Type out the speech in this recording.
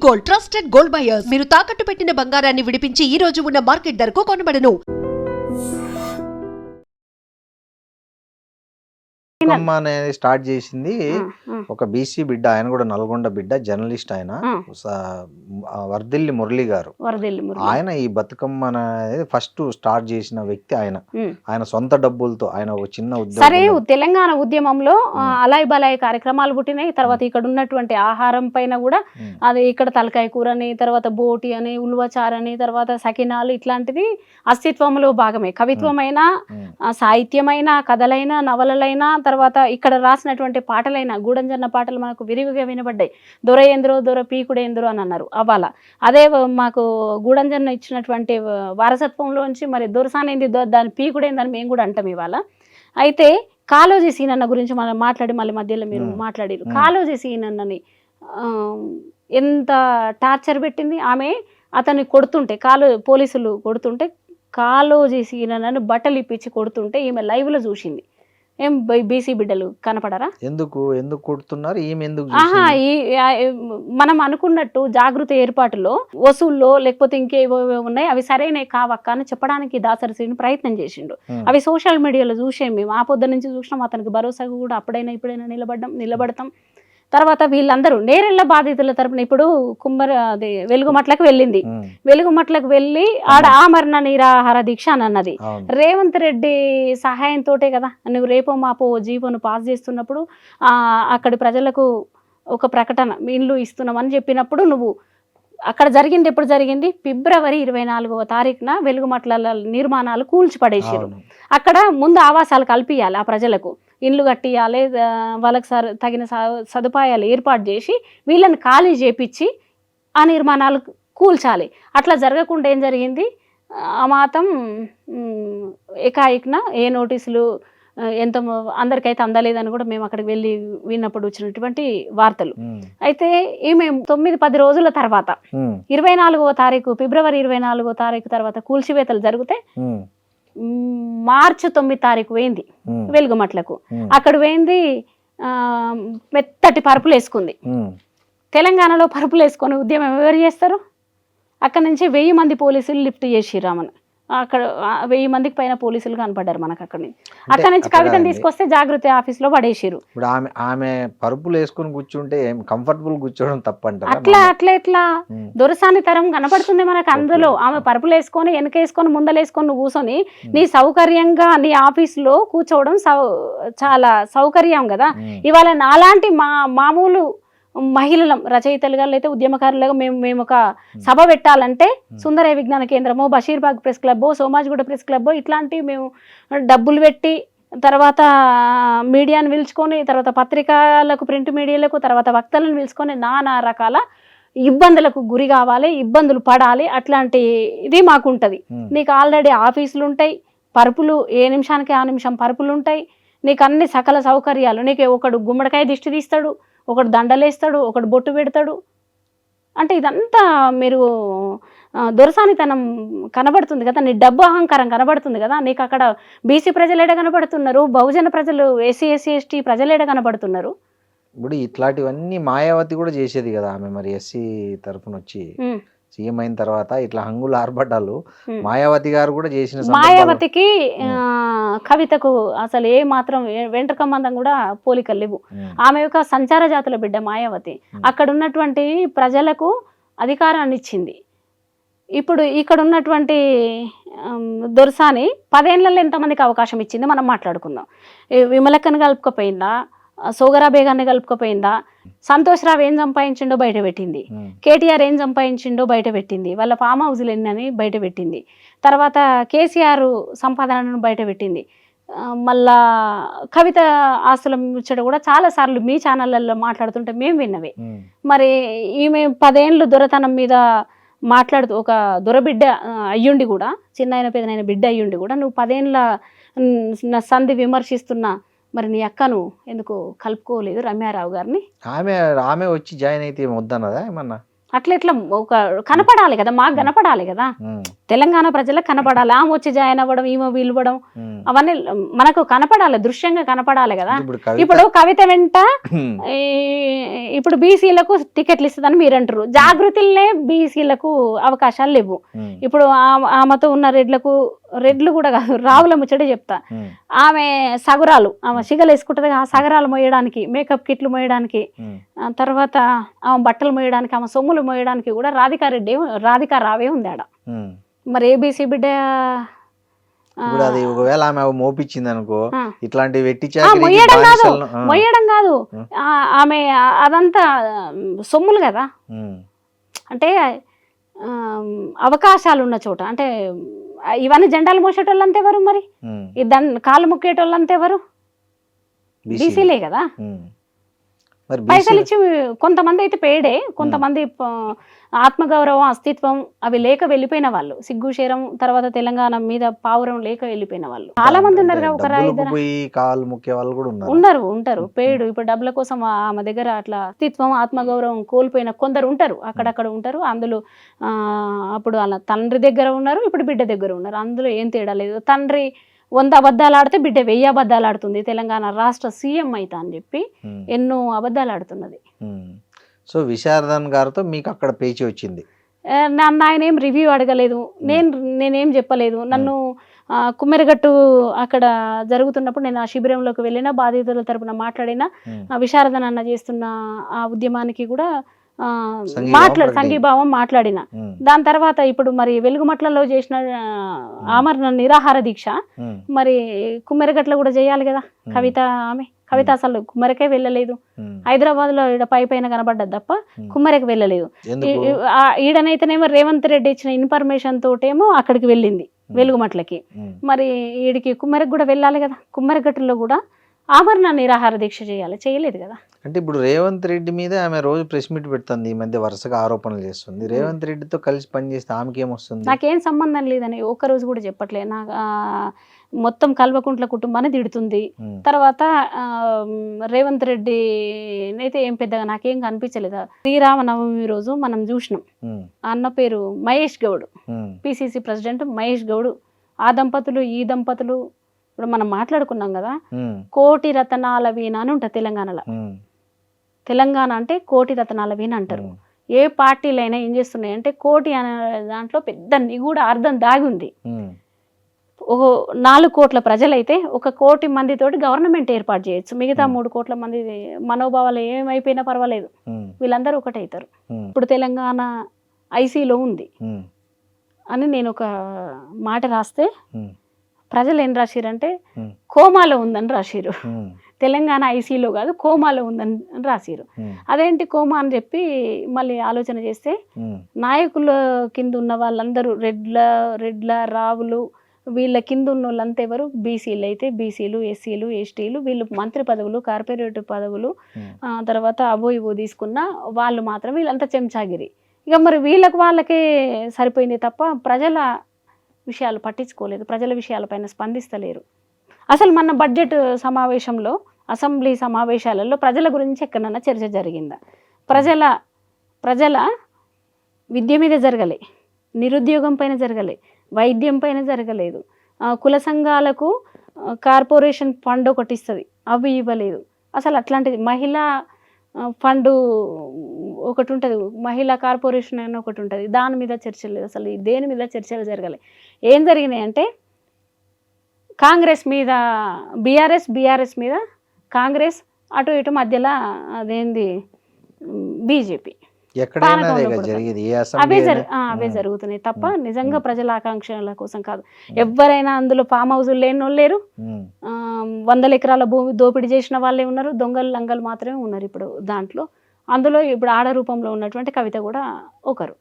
Gold, trusted gold buyers. మీరు తాకట్టు పెట్టిన బంగారాన్ని విడిపించి ఈ రోజు ఉన్న మార్కెట్ ధరకు కొనబడను. బతుకమ్మ అనేది స్టార్ట్ చేసింది ఒక బీసీ బిడ్డ, ఆయన కూడా నల్గొండ బిడ్డ, జర్నలిస్ట్ ఆయన, వర్దిల్లి మురళి గారు. ఆయన ఈ బతుకమ్మ అనేది ఫస్ట్ స్టార్ట్ చేసిన వ్యక్తి ఆయన. ఆయన సొంత డబ్బులతో ఆయన ఒక చిన్న ఉద్యోగం. సరే, తెలంగాణ ఉద్యమంలో అలాయి బలాయి కార్యక్రమాలు పుట్టినాయి. తర్వాత ఇక్కడ ఉన్నటువంటి ఆహారం పైన కూడా అది ఇక్కడ తలకాయ కూర అని, తర్వాత బోటి అని, ఉల్వచార్ అని, తర్వాత సకినాలు, ఇట్లాంటిది అస్తిత్వంలో భాగమే. కవిత్వమైన, సాహిత్యమైన, కథలైన, నవలలైన, తర్వాత ఇక్కడ రాసినటువంటి పాటలైన గూడంజన్న పాటలు మనకు విరివిగా వినబడ్డాయి. దొర ఏంద్రో దొర పీకుడేంద్రో అని అన్నారు అవ్వాల. అదే మాకు గూడంజన్న ఇచ్చినటువంటి వారసత్వంలోంచి మరి దొరసానేంది దాని పీకుడేందని మేము కూడా అంటాం ఇవాళ. అయితే కాళోజీ సీనన్న గురించి మనం మాట్లాడి మళ్ళీ మధ్యలో మీరు మాట్లాడారు. కాళోజీ సీనన్నని ఎంత టార్చర్ పెట్టింది ఆమె. అతన్ని కొడుతుంటే పోలీసులు కొడుతుంటే కాళోజీ సీనన్నను బట్టలు ఇప్పించి కొడుతుంటే ఈమె లైవ్లో చూసింది. ఏం బీసీ బిడ్డలు కనపడరా? ఎందుకు కొడుతున్నారు? మనం అనుకున్నట్టు జాగృతి ఏర్పాటులో వసూల్లో లేకపోతే ఇంకేవో ఉన్నాయి, అవి సరైనవి కావక్క అని చెప్పడానికి దాసరి శ్రీని ప్రయత్నం చేసిండు. అవి సోషల్ మీడియాలో చూసాం మేము. ఆ పొద్దు నుంచి చూసినాం. అతనికి భరోసా కూడా అప్పుడైనా ఇప్పుడైనా నిలబడతాం. తర్వాత వీళ్ళందరూ నేరెళ్ల బాధితుల తరపున ఇప్పుడు అది వెలుగుమట్లకు వెళ్ళింది. వెలుగుమట్లకు వెళ్ళి ఆడ ఆమరణ నిరాహార దీక్ష అని అన్నది. రేవంత్ రెడ్డి సహాయంతోటే కదా నువ్వు రేపో మాపో జీవోను పాస్ చేస్తున్నప్పుడు అక్కడి ప్రజలకు ఒక ప్రకటన ఇల్లు ఇస్తున్నామని చెప్పినప్పుడు నువ్వు అక్కడ జరిగింది. ఎప్పుడు జరిగింది? ఫిబ్రవరి 24వ తారీఖున వెలుగుమట్ల నిర్మాణాలు కూల్చిపడేసారు. అక్కడ ముందు ఆవాసాలు కల్పియాలి, ఆ ప్రజలకు ఇండ్లు కట్టియాలి, వాళ్ళకి తగిన సదుపాయాలు ఏర్పాటు చేసి వీళ్ళని ఖాళీ చేపించి ఆ నిర్మాణాలు కూల్చాలి. అట్లా జరగకుండా ఏం జరిగింది? ఆ మాత్రం ఏకాయికన ఏ నోటీసులు ఎంత అందరికైతే అందలేదని కూడా మేము అక్కడికి వెళ్ళి విన్నప్పుడు వచ్చినటువంటి వార్తలు. అయితే ఈమె 9-10 రోజుల తర్వాత 24వ తారీఖు ఫిబ్రవరి 24వ తారీఖు తర్వాత కూల్చివేతలు జరిగితే మార్చి 9 తారీఖు వేయింది వెలుగుమట్లకు. అక్కడ వేయింది మెత్తటి పరుపులు వేసుకుంది. తెలంగాణలో పరుపులు వేసుకొని ఉద్యమం ఎవరు చేస్తారు? అక్కడ నుంచి 1000 మంది పోలీసులు లిఫ్ట్ చేసిరామని. అక్కడ 1000 మందికి పైన పోలీసులు కనపడ్డారు మనకు. అక్కడ నుంచి కవితను తీసుకొస్తే జాగృతి ఆఫీస్ లో పడేసారు. ఆమె పరుపులు వేసుకుని కూర్చుంటే కంఫర్టబుల్ కూర్చోవడం తప్పంటారా? అట్లా ఎట్లా దొరసాని తరం కనపడుతుంది మనకు. అందులో ఆమె పరుపులు వేసుకొని వెనకేసుకొని ముందలేసుకొని నువ్వు కూర్చొని నీ సౌకర్యంగా నీ ఆఫీసులో కూర్చోవడం చాలా సౌకర్యం కదా. ఇవాళ నాలాంటి మామూలు మహిళలం, రచయితలుగా అయితే ఉద్యమకారులుగా మేము ఒక సభ పెట్టాలంటే సుందరయ్య విజ్ఞాన కేంద్రమో, బషీర్బాగ్ ప్రెస్ క్లబ్బో, సోమాజిగూడ ప్రెస్ క్లబ్బో ఇట్లాంటివి మేము డబ్బులు పెట్టి తర్వాత మీడియాను పిలుచుకొని, తర్వాత పత్రికలకు, ప్రింట్ మీడియాలకు, తర్వాత వక్తలను పిలుచుకొని నానా రకాల ఇబ్బందులకు గురి కావాలి, ఇబ్బందులు పడాలి. అట్లాంటి ఇది మాకుంటుంది. నీకు ఆల్రెడీ ఆఫీసులు ఉంటాయి, పరుపులు ఏ నిమిషానికి ఆ నిమిషం పరుపులు ఉంటాయి, నీకు అన్ని సకల సౌకర్యాలు. నీకు ఒకడు గుమ్మడికాయ దిష్టి తీస్తాడు, ఒకడు దండలేస్తాడు, ఒకడు బొట్టు పెడతాడు. అంటే ఇదంతా మీరు దొరసానితనం కనబడుతుంది కదా, నీ డబ్బు అహంకారం కనబడుతుంది కదా. నీకు అక్కడ బీసీ ప్రజలు ఏడ కనబడుతున్నారు, బహుజన ప్రజలు, ఎస్సీ ఎస్టీ ఏడ కనబడుతున్నారు. ఇప్పుడు ఇట్లాంటివన్నీ మాయావతి కూడా చేసేది కదా ఆమె. మరి ఎస్సీ తరఫున వచ్చి సీఎం అయిన తర్వాత ఇట్లా హంగులు ఆర్భటాలు మాయావతి గారు కూడా చేసిన. మాయావతికి కవితకు అసలు ఏ మాత్రం వెంట్రకమ్మందం కూడా పోలికలు లేవు. ఆమె యొక్క సంచార జాతుల బిడ్డ మాయావతి. అక్కడ ఉన్నటువంటి ప్రజలకు అధికారాన్ని ఇచ్చింది. ఇప్పుడు ఇక్కడ ఉన్నటువంటి దొరసాని 10 ఏళ్లలో ఎంతమందికి అవకాశం ఇచ్చింది మనం మాట్లాడుకుందాం. విమలక్కను కలుపుకపోయిందా, సోగరా బేగాన్ని కలుపుకపోయిందా, సంతోష్ రావు ఏం సంపాదించిండో బయట పెట్టింది, కేటీఆర్ ఏం సంపాదించిండో బయట పెట్టింది, వాళ్ళ ఫామ్ హౌస్లు ఎన్నని బయట పెట్టింది, తర్వాత కేసీఆర్ సంపాదనను బయట పెట్టింది. మళ్ళా కవిత ఆస్తుల ముచ్చట కూడా చాలా సార్లు మీ ఛానళ్ళల్లో మాట్లాడుతుంటే మేము విన్నవే. మరి ఈమె 10 ఏళ్ళు దొరతనం మీద మాట్లాడుతూ ఒక దొరబిడ్డ అయ్యుండి కూడా, చిన్న పెద్దనైన బిడ్డ అయ్యుండి కూడా నువ్వు 10 ఏళ్ళ సంధి విమర్శిస్తున్నా మరి నీ అక్కను ఎందుకు కలుపుకోలేదు రమ్యారావు గారిని? ఆమె వచ్చి జాయిన్ అయితే వద్దన్నదా ఏమన్నా? అట్లా ఇట్లా ఒక కనపడాలి కదా, మాకు కనపడాలి కదా, తెలంగాణ ప్రజలకు కనపడాలి. ఆమె వచ్చి జాయిన్ అవ్వడం, ఈమె వీలువడం, అవన్నీ మనకు కనపడాలి, దృశ్యంగా కనపడాలి కదా. ఇప్పుడు కవిత వెంట ఇప్పుడు బీసీలకు టికెట్లు ఇస్తుందని మీరు అంటారు, జాగృతిలోనే బీసీలకు అవకాశాలు లేవు. ఇప్పుడు ఆమెతో ఉన్న రెడ్లు కూడా కాదు, రావుల ముచ్చట చెప్తా, ఆమె సగరాలు, ఆమె సిగలు వేసుకుంటుంది, ఆ సగరాలు మోయడానికి, మేకప్ కిట్లు మోయడానికి, తర్వాత ఆమె బట్టలు మోయడానికి, ఆమె సొమ్ములు మోయడానికి కూడా రాధికా రావే ఉంది ఆడ. మరి ఏబీసీ బిడ్డ ఒకవేళ ఆమె మోపించింది అనుకో, ఇట్లాంటి మొయ్యడం కాదు, ఆమె అదంతా సొమ్ములు కదా. అంటే అవకాశాలు ఉన్న చోట, అంటే ఇవన్నీ జెండాలు మోసేటోళ్ళంతా ఎవరు, మరి కాళ్ళు ముక్కేటోళ్ళంతా ఎవరు, బీసీలే కదా. పైసలు ఇచ్చి కొంతమంది అయితే పేడే, కొంతమంది ఆత్మగౌరవం, అస్తిత్వం అవి లేక వెళ్ళిపోయిన వాళ్ళు, సిగ్గు శరం, తర్వాత తెలంగాణ మీద పావురం లేక వెళ్ళిపోయిన వాళ్ళు చాలా మంది ఉన్నారు. ఉంటారు పేడు. ఇప్పుడు డబ్బుల కోసం ఆమె దగ్గర అట్లా అస్తిత్వం, ఆత్మగౌరవం కోల్పోయిన కొందరు ఉంటారు, అక్కడక్కడ ఉంటారు. అందులో అప్పుడు వాళ్ళ తండ్రి దగ్గర ఉన్నారు, ఇప్పుడు బిడ్డ దగ్గర ఉన్నారు. అందులో ఏం తేడా లేదు. తండ్రి 100 అబద్ధాలు ఆడితే బిడ్డ 1000 అబద్ధాలు ఆడుతుంది. తెలంగాణ రాష్ట్ర సీఎం అయితా అని చెప్పి ఎన్నో అబద్ధాలు ఆడుతున్నది. సో విశారదన్ గారితో మీకు అక్కడ పేచి వచ్చింది. నన్ను ఆయన ఏం రివ్యూ అడగలేదు, నేనేం చెప్పలేదు. నన్ను కుమ్మెరగట్టు అక్కడ జరుగుతున్నప్పుడు నేను ఆ శిబిరంలోకి వెళ్ళిన, బాధితుల తరపున మాట్లాడిన, విశారదన్ అన్న చేస్తున్న ఆ ఉద్యమానికి కూడా సంఘీభావం మాట్లాడిన. దాని తర్వాత ఇప్పుడు మరి వెలుగుమట్లలో చేసిన ఆమరణ నిరాహార దీక్ష మరి కుమ్మెరగట్ల కూడా చేయాలి కదా. కవిత అసలు కుమ్మరికే వెళ్ళలేదు. హైదరాబాద్ లో ఈడ పైన కనబడ్డది తప్ప కుమ్మరికి వెళ్ళలేదు. ఈడనైతేనేమో రేవంత్ రెడ్డి ఇచ్చిన ఇన్ఫర్మేషన్ తోటేమో అక్కడికి వెళ్ళింది వెలుగుమట్లకి. మరి ఈడికి కుమ్మరికి కూడా వెళ్ళాలి కదా. కుమ్మరిగట్టులో కూడా ఆమరణ నిరాహార దీక్ష చేయలేదు కదా. అంటే ఇప్పుడు రేవంత్ రెడ్డి మీద ఆమె రోజు ప్రెస్ మీట్ పెడుతుంది, ఈ మధ్య వరుసగా ఆరోపణలు చేస్తుంది. రేవంత్ రెడ్డితో కలిసి పనిచేస్తే ఆమెకి ఏమొస్తుంది? నాకేం సంబంధం లేదని ఒక్కరోజు కూడా చెప్పట్లే. నాకు మొత్తం కల్వకుంట్ల కుటుంబాన్ని తిడుతుంది. తర్వాత రేవంత్ రెడ్డి అయితే ఏం పెద్దగా నాకేం కనిపించలేదు. శ్రీరామనవమి రోజు మనం చూసినాం, అన్న పేరు మహేష్ గౌడ్, పిసిసి ప్రెసిడెంట్ మహేష్ గౌడ్. ఆ దంపతులు ఈ దంపతులు ఇప్పుడు మనం మాట్లాడుకున్నాం కదా, కోటి రతనాల వీణ అని ఉంటుంది తెలంగాణలో. తెలంగాణ అంటే కోటి రతనాల వీణ అంటారు. ఏ పార్టీలైనా ఏం చేస్తున్నాయి అంటే కోటి అనే దాంట్లో పెద్ద నిగూఢ అర్థం దాగి ఉంది. 4 కోట్ల ప్రజలైతే 1 కోటి మందితోటి గవర్నమెంట్ ఏర్పాటు చేయొచ్చు. మిగతా 3 కోట్ల మంది మనోభావాలు ఏమైపోయినా పర్వాలేదు, వీళ్ళందరూ ఒకటైతారు. ఇప్పుడు తెలంగాణ ఐసీలో ఉంది అని నేను ఒక మాట రాస్తే ప్రజలు ఏం రాసిరంటే కోమాలో ఉందని రాసిరు. తెలంగాణ ఐసీలో కాదు, కోమాలో ఉందని రాసిరు. అదేంటి కోమా అని చెప్పి మళ్ళీ ఆలోచన చేస్తే నాయకుల కింద ఉన్న వాళ్ళందరూ రెడ్ల రావులు, వీళ్ళ కింద ఉన్న వాళ్ళంతా ఎవరు? బీసీలు. అయితే బీసీలు, ఎస్సీలు, ఎస్టీలు, వీళ్ళు మంత్రి పదవులు, కార్పొరేటర్ పదవులు, తర్వాత అవో ఇవో తీసుకున్న వాళ్ళు మాత్రం వీళ్ళంతా చెంచాగిరి. ఇక మరి వాళ్ళకే సరిపోయింది తప్ప ప్రజల విషయాలు పట్టించుకోలేదు, ప్రజల విషయాలపైన స్పందిస్తలేరు. అసలు మన బడ్జెట్ సమావేశంలో, అసెంబ్లీ సమావేశాలలో ప్రజల గురించి ఎక్కడన్నా చర్చ జరిగిందా? ప్రజల విద్య మీద జరగలే, నిరుద్యోగం పైన జరగలే, వైద్యం పైన జరగలేదు, కుల సంఘాలకు కార్పొరేషన్ ఫండ్ ఒకటి ఇస్తుంది, అవి ఇవ్వలేదు. అసలు అట్లాంటిది మహిళా ఫండ్ ఒకటి ఉంటుంది, మహిళా కార్పొరేషన్ అని ఒకటి ఉంటుంది, దాని మీద చర్చలు లేదు. అసలు దేని మీద చర్చలు జరగలే. ఏం జరిగినాయి అంటే కాంగ్రెస్ మీద బీఆర్ఎస్ మీద కాంగ్రెస్, అటు ఇటు మధ్యలో అదేంది బీజేపీ. అవే జరుగుతున్నాయి తప్ప నిజంగా ప్రజల ఆకాంక్షల కోసం కాదు. ఎవరైనా అందులో ఫామ్ హౌజులు లేని వాళ్ళు లేరు, 100 ఎకరాల భూమి దోపిడీ చేసిన వాళ్ళే ఉన్నారు, దొంగలు లంగలు మాత్రమే ఉన్నారు ఇప్పుడు దాంట్లో. అందులో ఇప్పుడు ఆడ రూపంలో ఉన్నటువంటి కవిత కూడా ఒకరు.